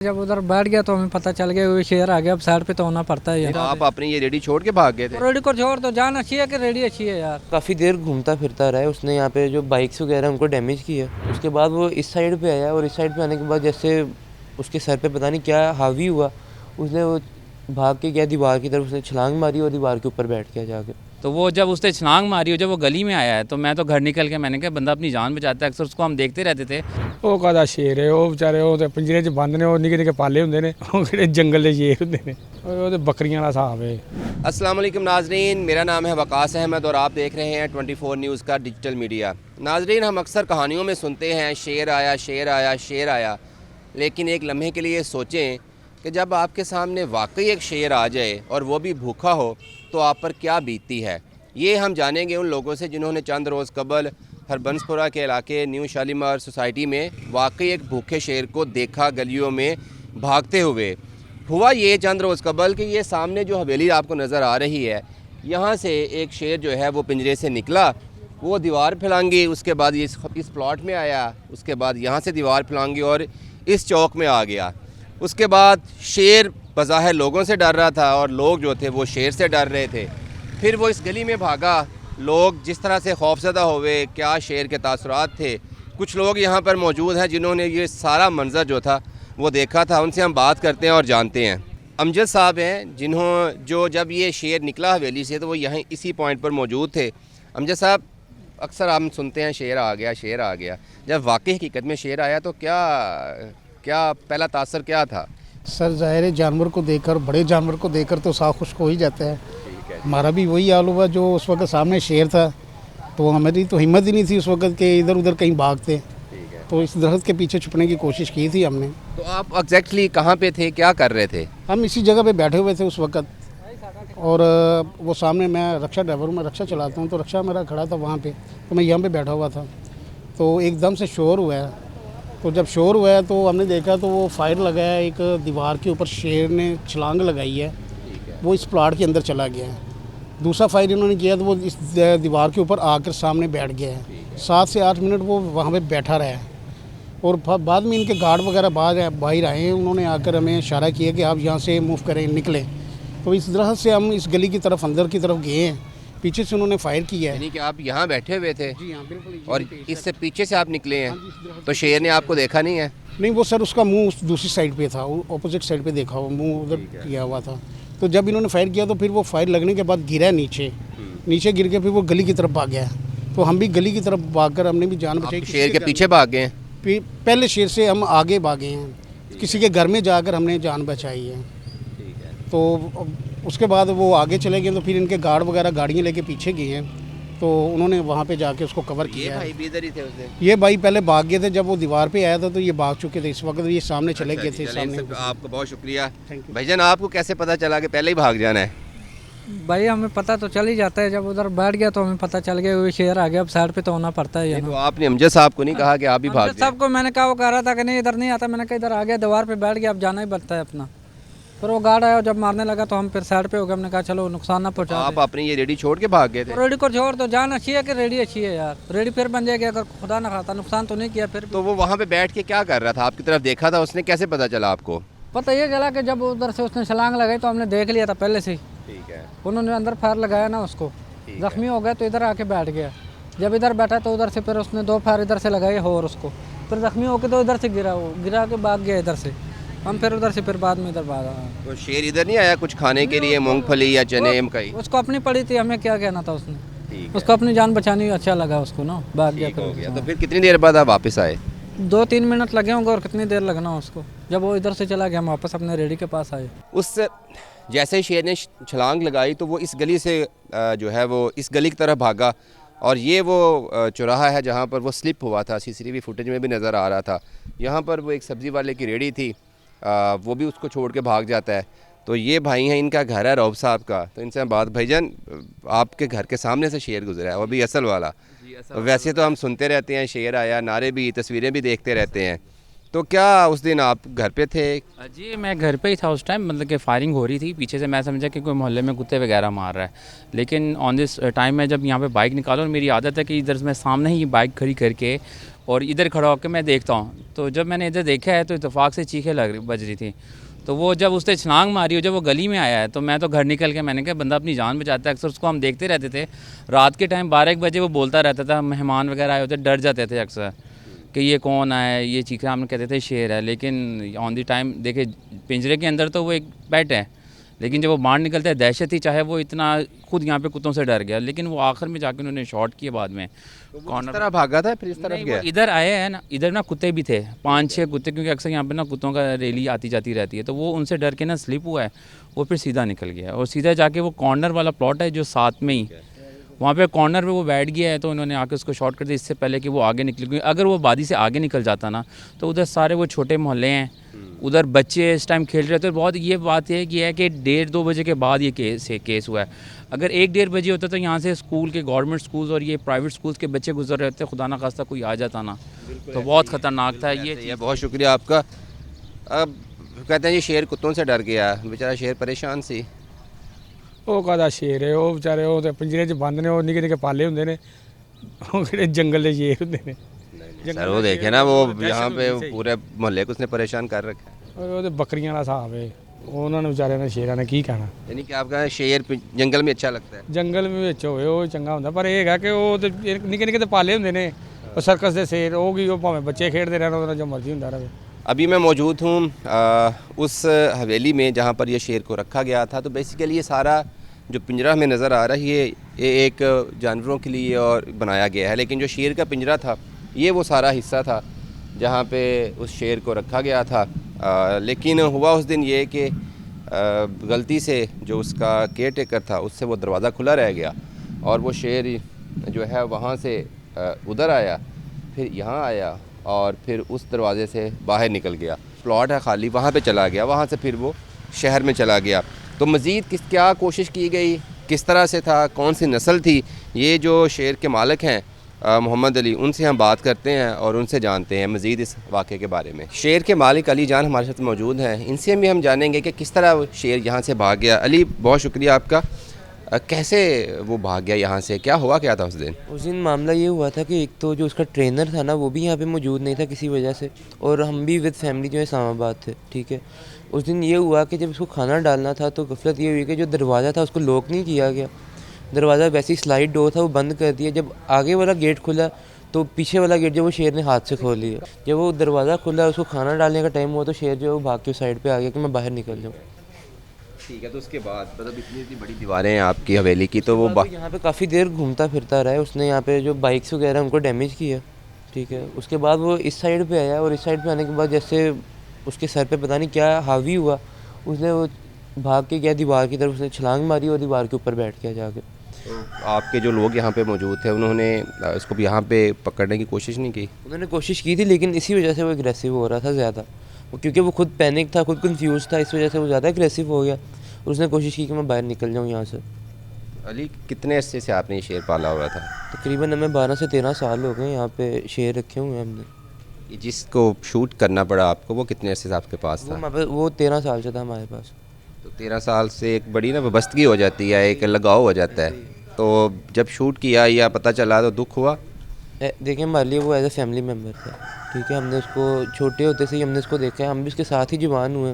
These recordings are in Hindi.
जब उधर बैठ गया तो हमें पता चल गया वो शेर आ गया। अब साइड पे तो होना पड़ता है यार। तो आप अपनी ये रेडी छोड़ के भाग गए थे? रेडी को छोड़ तो जान अच्छी है कि रेडी अच्छी है यार। काफ़ी देर घूमता फिरता रहा है। उसने यहाँ पे जो बाइक्स वगैरह उनको डैमेज किया। उसके बाद वो इस साइड पे आया और इस साइड पे आने के बाद जैसे उसके सर पे पता नहीं क्या हावी हुआ, उसने वो भाग के गया दीवार की तरफ, उसने छलांग मारी और दीवार के ऊपर बैठ गया जाके। तो वो जब उसने छलांग मारी और जब वो गली में आया है तो मैं तो घर निकल के मैंने कहा बंदा अपनी जान बचाता है। अक्सर उसको हम देखते रहते थे। ਉਹ ਕਾਹਦਾ ਸ਼ੇਰ ਹੈ, ਉਹ ਵਿਚਾਰੇ ਉਹ ਤੇ ਪਿੰਜਰੇ 'ਚ ਬੰਦ ਨੇ, ਉਹ ਨਿੱਕੇ ਨਿੱਕੇ ਪਾਲੇ ਹੁੰਦੇ ਨੇ, ਉਹ ਕਿਹੜੇ ਜੰਗਲ ਦੇ ਸ਼ੇਰ ਹੁੰਦੇ ਨੇ, ਉਹ ਤੇ ਬੱਕਰੀਆਂ ਦਾ ਹਿਸਾਬ ਹੈ। अस्सलाम वालेकुम नाजरीन, मेरा नाम है वकास अहमद और आप देख रहे हैं 24 न्यूज़ का डिजिटल मीडिया। नाजरीन, हम अक्सर कहानियों में सुनते हैं शेर आया शेर आया शेर आया, लेकिन एक लम्हे के लिए सोचें कि जब आपके सामने वाकई एक शेर आ जाए और वो भी भूखा हो तो आप पर क्या बीतती है। ये हम जानेंगे उन लोगों से जिन्होंने चंद रोज़ कबल हरबंसपुरा के इलाके न्यू शालीमार सोसाइटी में वाकई एक भूखे शेर को देखा गलियों में भागते हुए। हुआ ये चंद रोज़ कबल कि ये सामने जो हवेली आपको नज़र आ रही है, यहाँ से एक शेर जो है वो पिंजरे से निकला, वो दीवार फैलांगी, उसके बाद ये इस प्लॉट में आया, उसके बाद यहाँ से दीवार फैलांगी और इस चौक में आ गया। उसके बाद शेर बज़ाहिर लोगों से डर रहा था और लोग जो थे वो शेर से डर रहे थे। फिर वो इस गली में भागा, लोग जिस तरह से खौफज़दा हुए, क्या शेर के तासुरात थे। कुछ लोग यहाँ पर मौजूद हैं जिन्होंने ये सारा मंज़र जो था वो देखा था। उनसे हम बात करते हैं और जानते हैं। अमजद साहब हैं जो जब ये शेर निकला हवेली से तो वो यहाँ इसी पॉइंट पर मौजूद थे। अमजद साहब, अक्सर हम सुनते हैं शेर आ गया शेर आ गया, जब वाकई हकीकत में शेर आया तो क्या पहला तासर क्या था? सर ज़ाहिर है जानवर को देखकर, बड़े जानवर को देखकर तो साह खुश हो ही जाता है। हमारा भी वही हाल हुआ, जो उस वक्त सामने शेर था तो हमारी तो हिम्मत ही नहीं थी उस वक्त के इधर उधर कहीं भागते, तो इस दरख्त के पीछे छुपने की कोशिश की थी हमने। तो आप एग्जैक्टली कहाँ पे थे, क्या कर रहे थे? हम इसी जगह पे बैठे हुए थे उस वक्त, और वो सामने, मैं रक्षा ड्राइवर हूँ, मैं रक्षा चलाता हूँ, तो रक्षा मेरा खड़ा था वहाँ पे, तो मैं यहाँ पे बैठा हुआ था। तो एकदम से शोर हुआ है, तो जब शोर हुआ है तो हमने देखा तो वो फायर लगाया एक दीवार के ऊपर, शेर ने छलांग लगाई है, वो इस प्लाट के अंदर चला गया है। दूसरा फायर इन्होंने किया तो वो इस दीवार के ऊपर आकर सामने बैठ गया है। 7 से 8 मिनट वो वहाँ पे बैठा रहा है, और बाद में इनके गार्ड वगैरह बाहर आए हैं, उन्होंने आकर हमें इशारा किया कि आप यहाँ से मूव करें, निकलें। तो इस तरह से हम इस गली की तरफ, अंदर की तरफ गए हैं। पीछे से उन्होंने फायर किया है। यानी कि आप यहाँ बैठे हुए थे? जी हाँ, बिल्कुल। और इससे पीछे से आप निकले हैं, तो शेर ने आपको देखा नहीं है? नहीं, वो सर उसका मुंह दूसरी साइड पे था, ऑपोजिट साइड पे देखा, वो मुंह उधर किया हुआ था। तो जब इन्होंने फायर किया तो फिर वो फायर लगने के बाद गिरा नीचे गिर के फिर वो गली की तरफ भाग गया। तो हम भी गली की तरफ भागकर हमने भी जान बचाई। शेर के पीछे भाग गए हैं? पहले शेर से हम आगे भागे हैं, किसी के घर में जाकर हमने जान बचाई है। तो उसके बाद वो आगे चले गए, तो फिर इनके गार्ड वगैरह गाड़ियाँ लेके पीछे गए हैं, तो उन्होंने वहाँ पे जाके उसको कवर किया। ये भाई भी इधर ही थे उस दिन? ये भाई पहले भाग गए थे, जब वो दीवार पे आया था तो ये भाग चुके थे। इस वक्त ये सामने चले गए थे सामने। आपको बहुत शुक्रिया Thank you। भाईजान। आपको कैसे पता चला कि पहले ही भाग जाना है? भाई हमें पता तो चल ही जाता है, जब उधर बैठ गया तो हमें पता चल गया वो शेर आ गया। अब साइड पे तो होना पड़ता है यार। तो आपने अमजद साहब को नहीं कहा कि आप भी भाग जाएं? सबको मैंने कहा, वो कह रहा था कि नहीं इधर नहीं आता। मैंने कहा इधर आ गया, दीवार पे बैठ गया, अब जाना ही पड़ता है अपना। फिर वो गार्ड आया, जब मारने लगा तो हम फिर साइड पे हो गए। हमने कहा चलो नुकसान ना पहुँचा। आप अपनी ये रेडी छोड़ के भाग गए थे? रेडी को छोड़ तो जान अच्छी है कि रेडी अच्छी है यार। रेडी फिर बन जाएगी, अगर खुदा ना खाता नुकसान तो नहीं किया। फिर तो वो वहाँ पे बैठ के क्या कर रहा था? आपकी तरफ देखा था उसने, कैसे पता चला आपको? पता ये चला कि जब उधर से उसने छलांग लगाई तो हमने देख लिया था पहले से ही। ठीक है। उन्होंने अंदर फायर लगाया ना, उसको जख्मी हो गया तो इधर आके बैठ गया। जब इधर बैठा तो उधर से फिर उसने 2 फायर इधर से लगाए और उसको फिर जख्मी होकर तो इधर से गिरा के भाग गया इधर से। हम फिर उधर से फिर बाद में इधर भागा। तो शेर इधर नहीं आया कुछ खाने के लिए, मूंगफली या चने मकई? उसको अपनी पड़ी थी, हमें क्या कहना था उसने। ठीक है। उसको अपनी जान बचानी, अच्छा लगा उसको ना, भाग गया। हो गया। तो फिर कितनी देर बाद आप वापस आए? 2-3 मिनट लगे होंगे, और कितनी देर लगना उसको। जब वो इधर से चला गया हम वापस अपने रेडी के पास आए। उस जैसे ही शेर ने छलांग लगाई तो वो इस गली से जो है वो इस गली की तरफ भागा, और ये वो चौराहा है जहाँ पर वो स्लिप हुआ था। CCTV फुटेज में भी नज़र आ रहा था। यहाँ पर वो एक सब्ज़ी वाले की रेडी थी, वो भी उसको छोड़ के भाग जाता है। तो ये भाई हैं, इनका घर है रऊफ साहब का। तो इनसे बात, भाईजान आपके घर के सामने से शेर गुजरा है, वो भी असल वाला। वैसे तो हम सुनते रहते हैं शेर आया, नारे भी, तस्वीरें भी देखते रहते हैं, तो क्या उस दिन आप घर पे थे? जी मैं घर पे ही था उस टाइम, मतलब कि फायरिंग हो रही थी पीछे से। मैं समझा कि कोई मोहल्ले में कुत्ते वगैरह मार रहा है, लेकिन ऑन दिस टाइम मैं जब यहाँ पे बाइक निकालूँ, और मेरी आदत है कि इधर से मैं सामने ही बाइक खड़ी करके और इधर खड़ा होकर मैं देखता हूँ। तो जब मैंने इधर देखा है तो इत्तेफाक से चीखें बज रही थी। तो वो जब उसने छलांग मारी और जब वो गली में आया है तो मैं तो घर निकल के, मैंने कहा बंदा अपनी जान बचाता है। अक्सर उसको हम देखते रहते थे रात के टाइम 12-1 बजे वो बोलता रहता था, मेहमान वगैरह आए होते डर जाते थे अक्सर कि ये कौन है, ये चीख रहा है। हम कहते थे शेर है, लेकिन ऑन दी टाइम देखे पिंजरे के अंदर तो वो एक पेट है, लेकिन जब वो बाहर निकलता है दहशत ही, चाहे वो इतना खुद यहाँ पे कुत्तों से डर गया, लेकिन वो आखिर में जाके उन्होंने शॉट किया बाद में। इस तरह भागा था फिर इस तरफ नहीं, गया? वो इधर आए हैं ना, इधर ना कुत्ते भी थे 5-6 कुत्ते, क्योंकि अक्सर यहाँ पे ना कुत्तों का रैली आती जाती रहती है। तो वो उनसे डर के ना स्लिप हुआ है, वो फिर सीधा निकल गया और सीधा जाके वो कॉर्नर वाला प्लॉट है जो साथ में ही, वहाँ पे कॉर्नर पे वो बैठ गया है। तो उन्होंने आके उसको शॉट कर दिया इससे पहले कि वो आगे निकले, क्योंकि अगर वो वादी से आगे निकल जाता ना तो उधर सारे वो छोटे मोहल्ले हैं, उधर बच्चे इस टाइम खेल रहे थे। बहुत ये बात है कि 1:30-2 बजे के बाद ये केस हुआ है। अगर 1-1:30 बजे होता तो यहाँ से स्कूल के, गवर्नमेंट स्कूल्स और ये प्राइवेट स्कूल्स के बच्चे गुजर रहे थे, खुदा ना खास्ता कोई आ जाता ना तो बहुत ख़तरनाक था ये। बहुत शुक्रिया आपका। अब कहते हैं जी शेर कुत्तों से डर गया, बेचारा शेर परेशान सी। ਉਹ ਕਾਹਦਾ ਸ਼ੇਰ ਹੈ, ਉਹ ਵਿਚਾਰੇ ਉਹ ਤੇ ਪਿੰਜਰੇ 'ਚ ਬੰਦ ਨੇ, ਉਹ ਨਿੱਕੇ ਨਿੱਕੇ ਪਾਲੇ ਹੁੰਦੇ ਨੇ, ਉਹ ਜਿਹੜੇ ਜੰਗਲ ਦੇ ਸ਼ੇਰ ਹੁੰਦੇ ਨੇ। सर वो देखे ना, वो यहाँ पे पूरे मोहल्ले को उसने परेशान कर रखा है। ਉਹ ਤੇ ਬੱਕਰੀਆਂ ਵਾਲਾ ਹਿਸਾਬ ਹੈ, ਉਹਨਾਂ ਨੂੰ ਵਿਚਾਰਿਆਂ ਨੇ ਸ਼ੇਰਾਂ ਨੇ ਕੀ ਕਹਿਣਾ। यानी कि आपका शेर जंगल में अच्छा लगता है? ਜੰਗਲ ਵਿੱਚ ਹੋਵੇ ਉਹ ਚੰਗਾ ਹੁੰਦਾ, ਪਰ ਇਹ ਹੈਗਾ ਕਿ ਉਹ ਤੇ ਨਿੱਕੇ ਨਿੱਕੇ ਤੇ ਪਾਲੇ ਹੁੰਦੇ ਨੇ, ਉਹ ਸਰਕਸ ਦੇ ਸ਼ੇਰ, ਉਹ ਕੀ, ਉਹ ਭਾਵੇਂ ਬੱਚੇ ਖੇਡਦੇ ਰਹਿਣ, ਉਹਦਾ ਜੋ ਮਰਜ਼ੀ ਹੁੰਦਾ ਰਹੇ। अभी मैं मौजूद हूँ उस हवेली में जहाँ पर ये शेर को रखा गया था। तो बेसिकली ये सारा जो पिंजरा हमें नज़र आ रहा है ये एक जानवरों के लिए और बनाया गया है, लेकिन जो शेर का पिंजरा था ये वो सारा हिस्सा था जहाँ पे उस शेर को रखा गया था। लेकिन हुआ उस दिन ये कि गलती से जो उसका केयर टेकर था उससे वो दरवाज़ा खुला रह गया और वो शेर जो है वहाँ से उधर आया, फिर यहाँ आया और फिर उस दरवाज़े से बाहर निकल गया। प्लॉट है खाली, वहाँ पे चला गया, वहाँ से फिर वो शहर में चला गया। तो मज़ीद क्या कोशिश की गई, किस तरह से था, कौन सी नस्ल थी, ये जो शेर के मालिक हैं मोहम्मद अली, उनसे हम बात करते हैं और उनसे जानते हैं मज़ीद इस वाक़े के बारे में। शेर के मालिक अली जान हमारे साथ मौजूद हैं, इनसे भी हम जानेंगे कि किस तरह शेर यहाँ से भाग गया। अली बहुत शुक्रिया आपका। कैसे वो भाग गया यहाँ से, क्या हुआ क्या था उस दिन? उस दिन मामला ये हुआ था कि एक तो जो उसका ट्रेनर था ना वो भी यहाँ पे मौजूद नहीं था किसी वजह से, और हम भी विद फैमिली जो है इस्लामाबाद थे। ठीक है, उस दिन ये हुआ कि जब उसको खाना डालना था तो गफलत ये हुई कि जो दरवाज़ा था उसको लॉक नहीं किया गया, दरवाज़ा वैसे ही स्लाइड डोर था वो बंद कर दिया। जब आगे वाला गेट खुला तो पीछे वाला गेट जो वो शेर ने हाथ से खोल लिया। जब वो दरवाज़ा खुला उसको खाना डालने का टाइम हुआ तो शेर जो है वो भाग के साइड पे आ गया कि मैं बाहर निकल जाऊँ। ठीक है, तो उसके बाद मतलब इतनी बड़ी दीवारें हैं आपकी हवेली की, तो वो यहाँ पे काफ़ी देर घूमता फिरता रहा है। उसने यहाँ पे जो बाइक्स वगैरह उनको डैमेज किया। ठीक है, उसके बाद वो इस साइड पे आया और इस साइड पे आने के बाद जैसे उसके सर पे पता नहीं क्या हावी हुआ, उसने वो भाग के गया दीवार की तरफ, उसने छलांग मारी और दीवार के ऊपर बैठ गया जाके। तो आपके जो लोग यहाँ पे मौजूद थे उन्होंने इसको भी यहाँ पे पकड़ने की कोशिश नहीं की? उन्होंने कोशिश की थी, लेकिन इसी वजह से वो एग्रेसिव हो रहा था ज़्यादा, क्योंकि वो खुद पैनिक था, खुद कंफ्यूज था, इस वजह से वो ज़्यादा एग्रेसिव हो गया। उसने कोशिश की कि मैं बाहर निकल जाऊँ यहाँ से। अली कितने अरसे से आपने ये शेर पाला हुआ था? तकरीबन हमें 12 से 13 साल हो गए यहाँ पे शेर रखे हुए हैं हमने। ये जिसको शूट करना पड़ा आपको वो कितने अरसे से आपके पास था? वो 13 साल से था हमारे पास। तो 13 साल से एक बड़ी ना वाबस्तगी हो जाती है, एक लगाव हो जाता है। तो जब शूट किया या पता चला तो दुख हुआ? देखिए हमारे लिए वो एज ए फैमिली मेम्बर था। ठीक है, हमने उसको छोटे होते से ही हमने उसको देखा है, हम भी उसके साथ ही जवान हुए,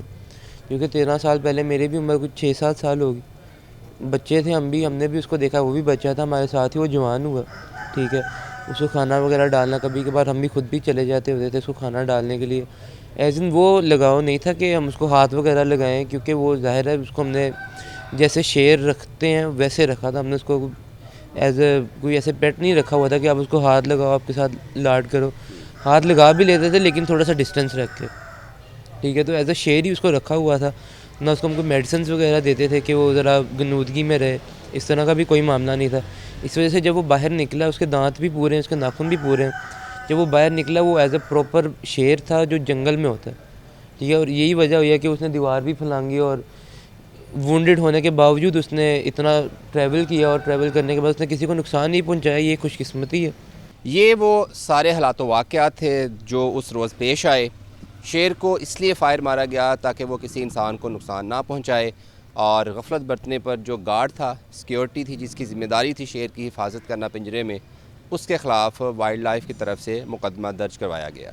क्योंकि 13 साल पहले मेरी भी उम्र कुछ 6-7 साल होगी, बच्चे थे हम भी, हमने भी उसको देखा, वो भी बच्चा था हमारे साथ ही, वो जवान हुआ। ठीक है, उसको खाना वगैरह डालना, कभी कभार हम भी खुद भी चले जाते होते थे उसको खाना डालने के लिए। एज इन वो लगाव नहीं था कि हम उसको हाथ वगैरह लगाएं, क्योंकि वो ज़ाहिर है उसको हमने जैसे शेर रखते हैं वैसे रखा था। हमने उसको एज ए कोई ऐसे पेट नहीं रखा हुआ था कि आप उसको हाथ लगाओ आपके साथ लाड करो, हाथ लगा भी लेते थे लेकिन थोड़ा सा डिस्टेंस रख के। ठीक है, तो एज अ शेर ही उसको रखा हुआ था ना, उसको हमको मेडिसिन वगैरह देते थे कि वो ज़रा गनूदगी में रहे, इस तरह का भी कोई मामला नहीं था। इस वजह से जब वो बाहर निकला, उसके दांत भी पूरे हैं, उसके नाखून भी पूरे हैं, जब वो बाहर निकला वो एज अ प्रॉपर शेर था जो जंगल में होता है। ठीक है, और यही वजह हुई है कि उसने दीवार भी फलांगी और वुंडेड होने के बावजूद उसने इतना ट्रैवल किया, और ट्रैवल करने के बाद उसने किसी को नुकसान नहीं पहुँचाया, ये खुशकिस्मती है। ये वो सारे हालात वाक़यात थे जो उस रोज़ पेश आए शेर को इसलिए फ़ायर मारा गया ताकि वो किसी इंसान को नुकसान ना पहुँचाए, और गफलत बरतने पर जो गार्ड था, सिक्योरिटी थी, जिसकी ज़िम्मेदारी थी शेर की हिफाजत करना पिंजरे में, उसके ख़िलाफ़ वाइल्ड लाइफ की तरफ से मुकदमा दर्ज करवाया गया।